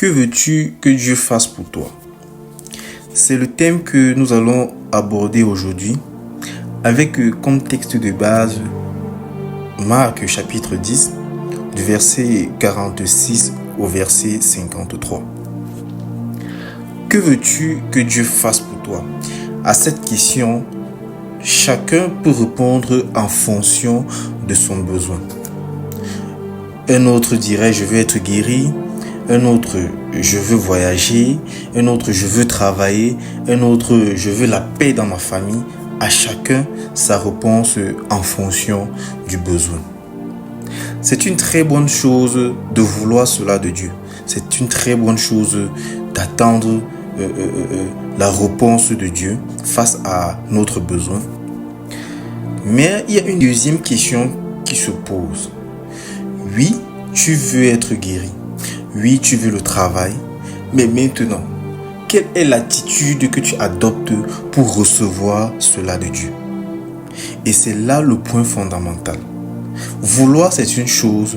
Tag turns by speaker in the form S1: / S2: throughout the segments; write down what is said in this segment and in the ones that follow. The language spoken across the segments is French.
S1: Que veux-tu que Dieu fasse pour toi? C'est le thème que nous allons aborder aujourd'hui avec comme texte de base Marc chapitre 10 du verset 46 au verset 53. Que veux-tu que Dieu fasse pour toi? À cette question, chacun peut répondre en fonction de son besoin. Un autre dirait je veux être guéri, un autre je veux voyager, un autre je veux travailler, un autre je veux la paix dans ma famille. À chacun sa réponse en fonction du besoin. C'est une très bonne chose de vouloir cela de Dieu. C'est une très bonne chose d'attendre la réponse de Dieu face à notre besoin. Mais il y a une deuxième question qui se pose. Oui, tu veux être guéri. Oui, tu veux le travail. Mais maintenant, quelle est l'attitude que tu adoptes pour recevoir cela de Dieu? Et c'est là le point fondamental. Vouloir, c'est une chose,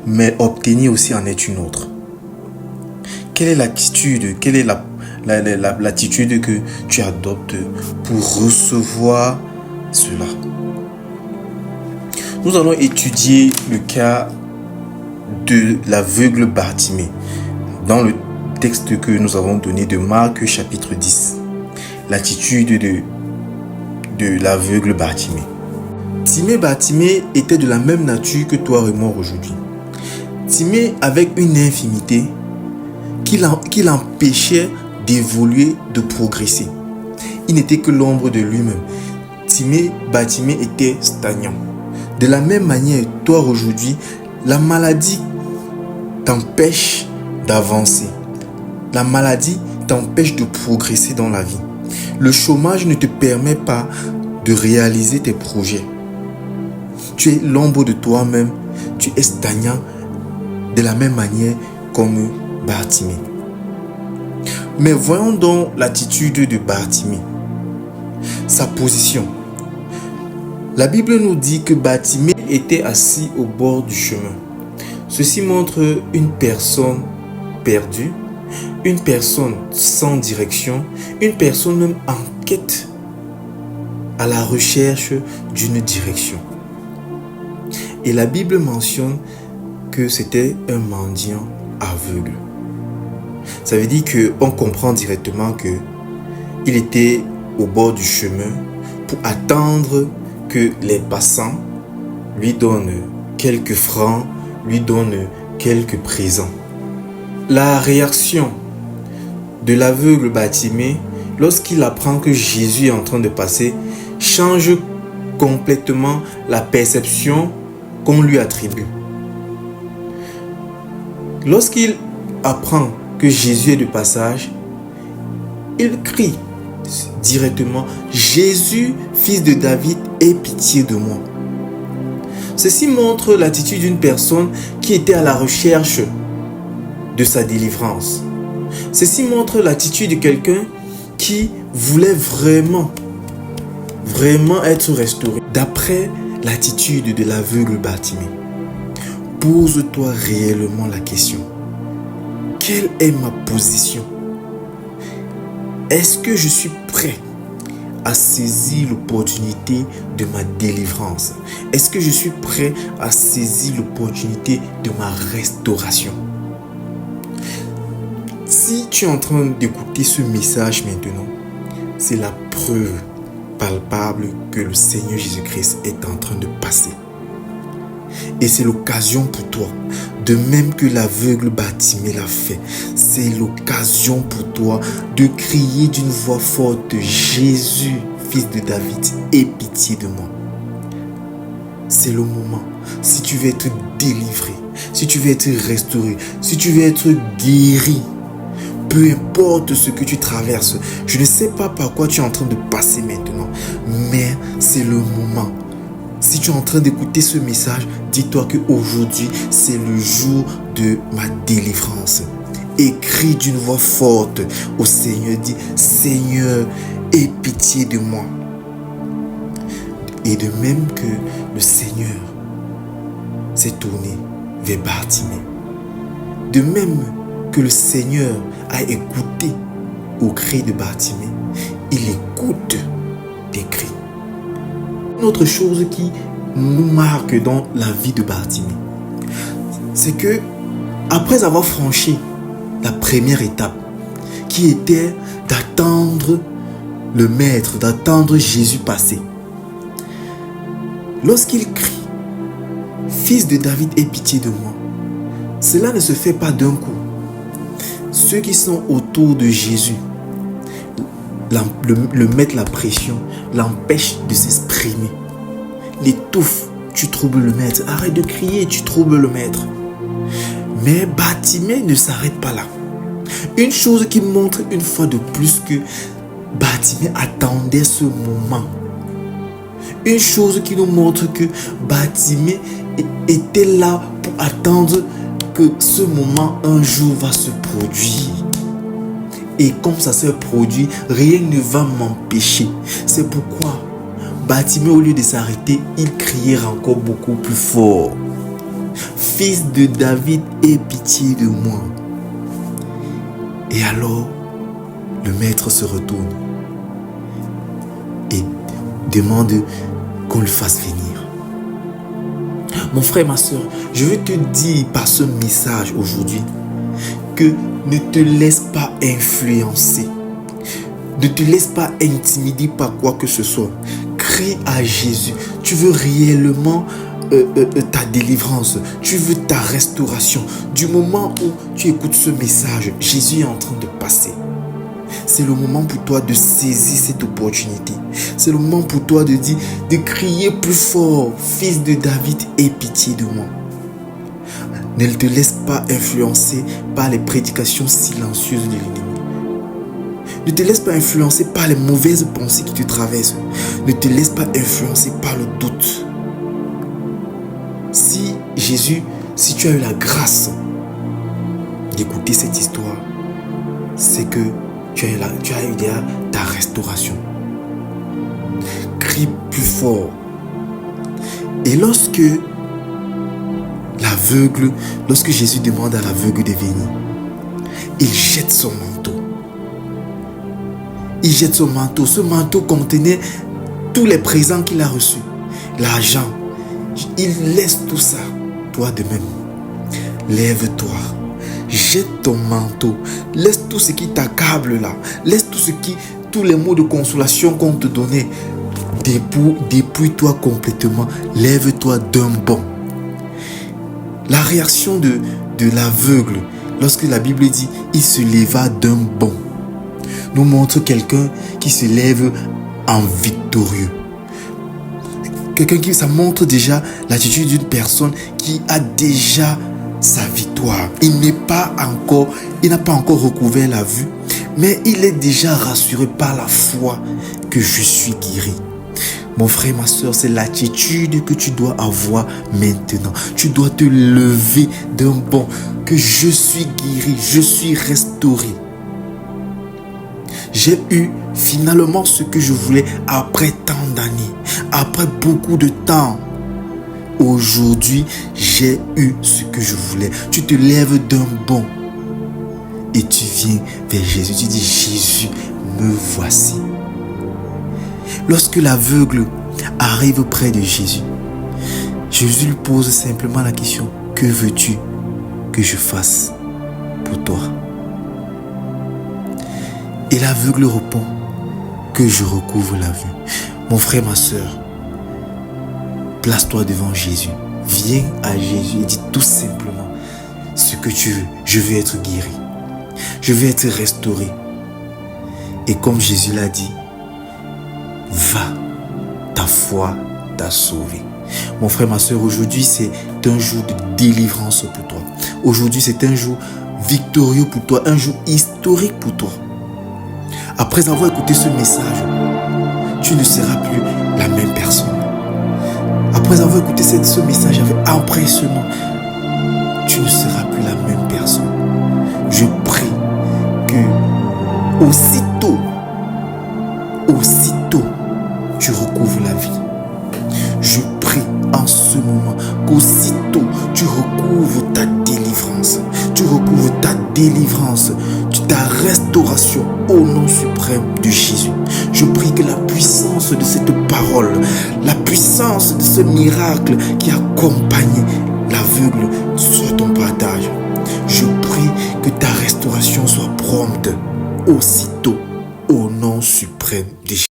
S1: mais obtenir aussi en est une autre. Quelle est l'attitude, quelle est l'attitude que tu adoptes pour recevoir cela? Nous allons étudier le cas de l'aveugle Bartimée dans le texte que nous avons donné de Marc chapitre 10. L'attitude de l'aveugle Bartimée. Timée Bartimée était de la même nature que toi et moi aujourd'hui. Timée avec une infimité qui l'empêchait d'évoluer, de progresser. Il n'était que l'ombre de lui-même. Timée Bartimée était stagnant. De la même manière, toi aujourd'hui, la maladie t'empêche d'avancer. La maladie t'empêche de progresser dans la vie. Le chômage ne te permet pas de réaliser tes projets. Tu es l'ombre de toi-même. Tu es stagnant de la même manière comme Bartimée. Mais voyons donc l'attitude de Bartimée. Sa position. La Bible nous dit que Bartimée était assis au bord du chemin. Ceci montre une personne perdue, une personne sans direction, une personne même en quête, à la recherche d'une direction. Et la Bible mentionne que c'était un mendiant aveugle. Ça veut dire qu'on comprend directement qu'il était au bord du chemin pour attendre que les passants lui donnent quelques francs, lui donnent quelques présents. La réaction de l'aveugle Bartimée, lorsqu'il apprend que Jésus est en train de passer, change complètement la perception qu'on lui attribue. Lorsqu'il apprend que Jésus est de passage, il crie directement « Jésus, fils de David, aie pitié de moi ». Ceci montre l'attitude d'une personne qui était à la recherche de sa délivrance. Ceci montre l'attitude de quelqu'un qui voulait vraiment être restauré. D'après l'attitude de l'aveugle Bartimée, pose-toi réellement la question. Quelle est ma position? Est-ce que je suis prêt à saisir l'opportunité de ma délivrance? Est-ce que je suis prêt à saisir l'opportunité de ma restauration? Si tu es en train d'écouter ce message maintenant, c'est la preuve palpable que le Seigneur Jésus-Christ est en train de passer. Et c'est l'occasion pour toi, de même que l'aveugle Bartimée l'a fait, c'est l'occasion pour toi de crier d'une voix forte « Jésus, fils de David, aie pitié de moi ». C'est le moment. Si tu veux être délivré, si tu veux être restauré, si tu veux être guéri, peu importe ce que tu traverses, je ne sais pas par quoi tu es en train de passer maintenant, mais c'est le moment. Si tu es en train d'écouter ce message, dis-toi qu'aujourd'hui, c'est le jour de ma délivrance. Et crie d'une voix forte au Seigneur, dis « Seigneur, aie pitié de moi ». Et de même que le Seigneur s'est tourné vers Bartimée, de même que le Seigneur a écouté au cri de Bartimée, il écoute tes cris. Une autre chose qui nous marque dans la vie de Bartimée, c'est que après avoir franchi la première étape, qui était d'attendre le Maître, d'attendre Jésus passer, lorsqu'il crie, « Fils de David, aie pitié de moi », cela ne se fait pas d'un coup. Ceux qui sont autour de Jésus le mettent la pression, l'empêchent de s'exprimer, l'étouffent. Tu troubles le Maître, arrête de crier, tu troubles le Maître. Mais Bartimée ne s'arrête pas là. Une chose qui montre une fois de plus que Bartimée attendait ce moment. Une chose qui nous montre que Bartimée était là pour attendre que ce moment un jour va se produire. Et comme ça s'est produit, rien ne va m'empêcher. C'est pourquoi Bartimée, au lieu de s'arrêter, il criait encore beaucoup plus fort. « Fils de David, aie pitié de moi. » Et alors, le Maître se retourne et demande qu'on le fasse venir. Mon frère, ma soeur, je veux te dire par ce message aujourd'hui que ne te laisse pas influencer. Ne te laisse pas intimider par quoi que ce soit. Crie à Jésus. Tu veux réellement ta délivrance. Tu veux ta restauration. Du moment où tu écoutes ce message, Jésus est en train de passer. C'est le moment pour toi de saisir cette opportunité. C'est le moment pour toi de dire, de crier plus fort. Fils de David, aie pitié de moi. Ne te laisse pas influencer par les prédications silencieuses de l'ennemi. Ne te laisse pas influencer par les mauvaises pensées qui te traversent. Ne te laisse pas influencer par le doute. Si tu as eu la grâce d'écouter cette histoire, c'est que tu as eu déjà ta restauration. Crie plus fort. Et lorsque Jésus demande à l'aveugle de venir, il jette son manteau. Il jette son manteau. Ce manteau contenait tous les présents qu'il a reçus. L'argent. Il laisse tout ça. Toi de même. Lève-toi. Jette ton manteau. Laisse tout ce qui t'accable là. Laisse tous les mots de consolation qu'on te donnait. Dépouille-toi complètement. Lève-toi d'un bond. La réaction de l'aveugle, lorsque la Bible dit « il se leva d'un bond », nous montre quelqu'un qui se lève en victorieux. Ça montre déjà l'attitude d'une personne qui a déjà sa victoire. Il n'a pas encore recouvert la vue, mais il est déjà rassuré par la foi que je suis guéri. Mon frère, ma soeur, c'est l'attitude que tu dois avoir maintenant. Tu dois te lever d'un bond, que je suis guéri, je suis restauré. J'ai eu finalement ce que je voulais après tant d'années, après beaucoup de temps. Aujourd'hui, j'ai eu ce que je voulais. Tu te lèves d'un bond et tu viens vers Jésus. Tu dis, Jésus, me voici. Lorsque l'aveugle arrive près de Jésus, Jésus lui pose simplement la question, que veux-tu que je fasse pour toi? Et l'aveugle répond, que je recouvre la vue. Mon frère, ma soeur, place-toi devant Jésus. Viens à Jésus et dis tout simplement ce que tu veux. Je veux être guéri. Je veux être restauré. Et comme Jésus l'a dit, va, ta foi t'a sauvé. Mon frère, ma soeur, aujourd'hui c'est un jour de délivrance pour toi. Aujourd'hui c'est un jour victorieux pour toi, un jour historique pour toi. Après avoir écouté ce message, tu ne seras plus la même personne. Après avoir écouté ce message avec empressement, tu ne seras plus la même personne. Je prie que aussitôt, tu recouvres la vie. Je prie en ce moment qu'aussitôt tu recouvres ta délivrance, tu recouvres ta délivrance, de ta restauration au nom suprême de Jésus. Je prie que la puissance de cette parole, la puissance de ce miracle qui accompagne l'aveugle soit ton partage. Je prie que ta restauration soit prompte aussitôt au nom suprême de Jésus.